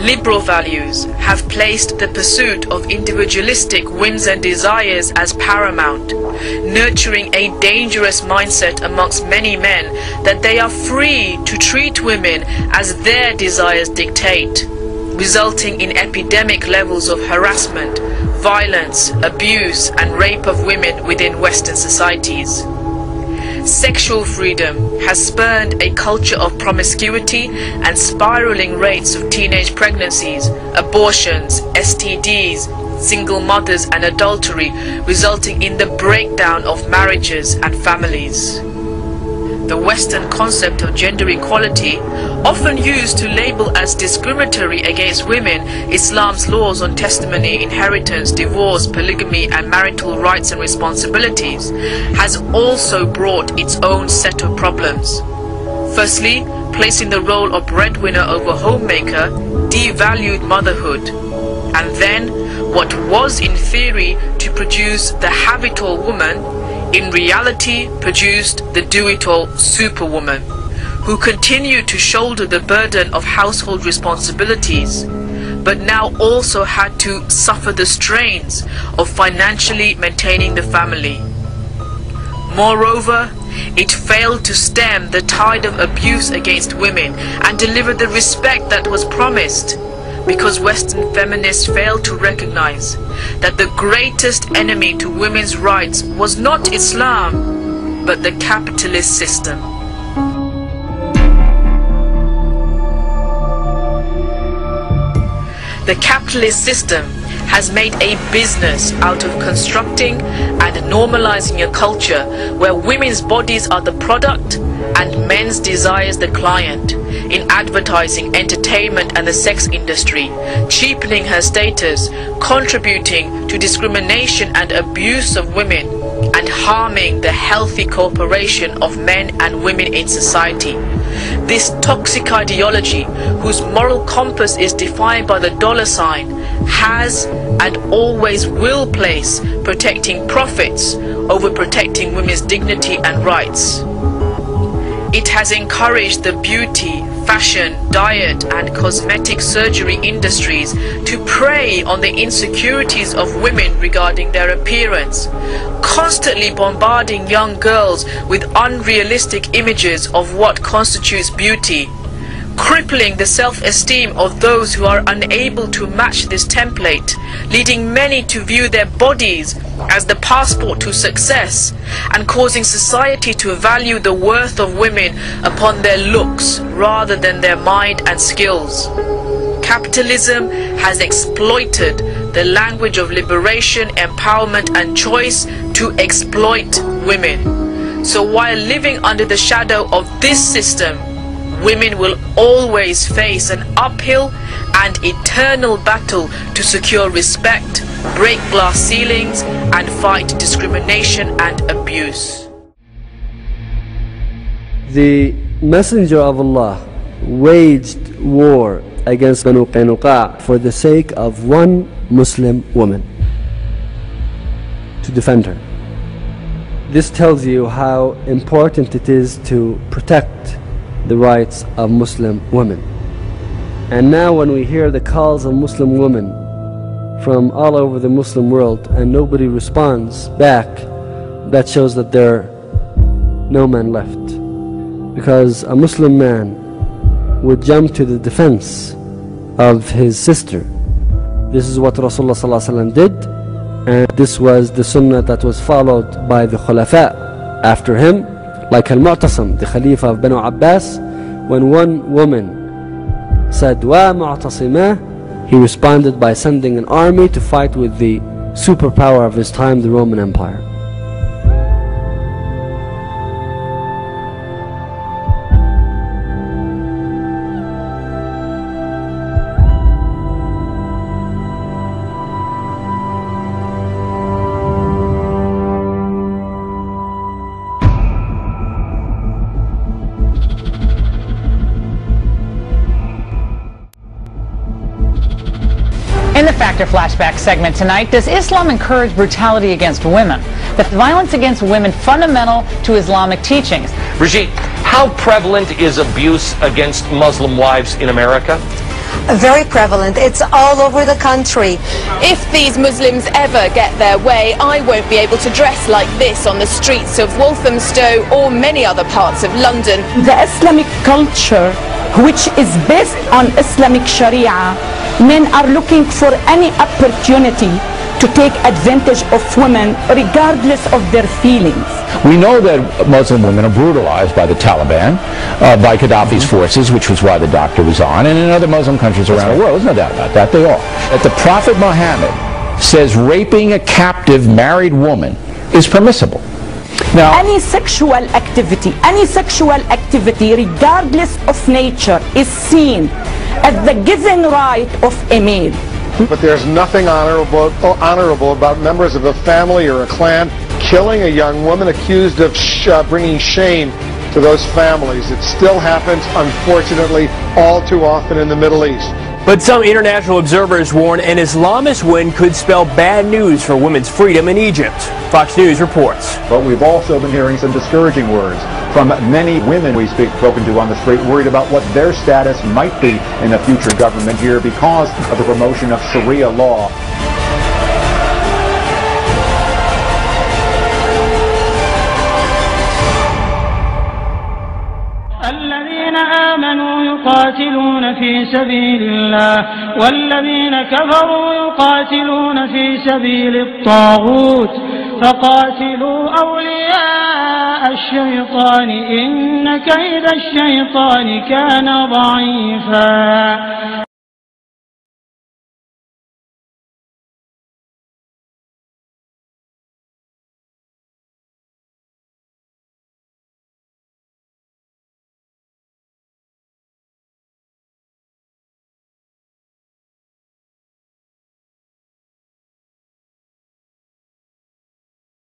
liberal values have placed the pursuit of individualistic whims and desires as paramount, nurturing a dangerous mindset amongst many men that they are free to treat women as their desires dictate, resulting in epidemic levels of harassment, violence, abuse and rape of women within Western societies. Sexual freedom has spurned a culture of promiscuity and spiraling rates of teenage pregnancies, abortions, STDs, single mothers and adultery, resulting in the breakdown of marriages and families. The Western concept of gender equality, often used to label as discriminatory against women, Islam's laws on testimony, inheritance, divorce, polygamy and marital rights and responsibilities, has also brought its own set of problems. Firstly, placing the role of breadwinner over homemaker devalued motherhood, and then what was in theory to produce the habitable woman in reality produced the do-it-all superwoman, who continued to shoulder the burden of household responsibilities, but now also had to suffer the strains of financially maintaining the family. Moreover, it failed to stem the tide of abuse against women and deliver the respect that was promised, because Western feminists failed to recognize that the greatest enemy to women's rights was not Islam, but the capitalist system. The capitalist system has made a business out of constructing and normalizing a culture where women's bodies are the product and men's desires the client, in advertising, entertainment and the sex industry, cheapening her status, contributing to discrimination and abuse of women, and harming the healthy cooperation of men and women in society. This toxic ideology, whose moral compass is defined by the dollar sign, has and always will place protecting profits over protecting women's dignity and rights. It has encouraged the beauty, fashion, diet and cosmetic surgery industries to prey on the insecurities of women regarding their appearance, constantly bombarding young girls with unrealistic images of what constitutes beauty, crippling the self-esteem of those who are unable to match this template, leading many to view their bodies as the passport to success, and causing society to value the worth of women upon their looks rather than their mind and skills. Capitalism has exploited the language of liberation, empowerment and choice to exploit women. So while living under the shadow of this system, women will always face an uphill and eternal battle to secure respect, break glass ceilings and fight discrimination and abuse. The Messenger of Allah waged war against Banu Qaynuqa for the sake of one Muslim woman, to defend her. This tells you how important it is to protect the rights of Muslim women. And now when we hear the calls of Muslim women from all over the Muslim world and nobody responds back, that shows that there are no men left. Because a Muslim man would jump to the defense of his sister. This is what Rasulullah ﷺ did, and this was the sunnah that was followed by the Khulafa after him, like Al-Mu'tasim, the Khalifa of Banu Abbas. When one woman said, "Wa Mu'tasimah," he responded by sending an army to fight with the superpower of his time, the Roman Empire. In the Factor Flashback segment tonight, does Islam encourage brutality against women? The violence against women fundamental to Islamic teachings. Brigitte, how prevalent is abuse against Muslim wives in America? very prevalent. It's all over the country. If these Muslims ever get their way, I won't be able to dress like this on the streets of Walthamstow or many other parts of London. The Islamic culture, which is based on Islamic Sharia, men are looking for any opportunity to take advantage of women regardless of their feelings. We know that Muslim women are brutalized by the Taliban, by Gaddafi's forces, which was why the doctor was on, and in other Muslim countries around the world. There's no doubt about that, they are. That the Prophet Muhammad says raping a captive married woman is permissible. Now, any sexual activity, regardless of nature, is seen as the given right of a male. But there's nothing honorable about members of a family or a clan killing a young woman accused of bringing shame to those families. It still happens, unfortunately, all too often in the Middle East. But some international observers warn an Islamist win could spell bad news for women's freedom in Egypt. Fox News reports. But we've also been hearing some discouraging words from many women we've spoken to on the street, worried about what their status might be in the future government here because of the promotion of Sharia law. الذين آمنوا يقاتلون في سبيل الله والذين كفروا يقاتلون في سبيل الطاغوت فقاتلوا أولياء الشيطان إن كيد الشيطان كان ضعيفا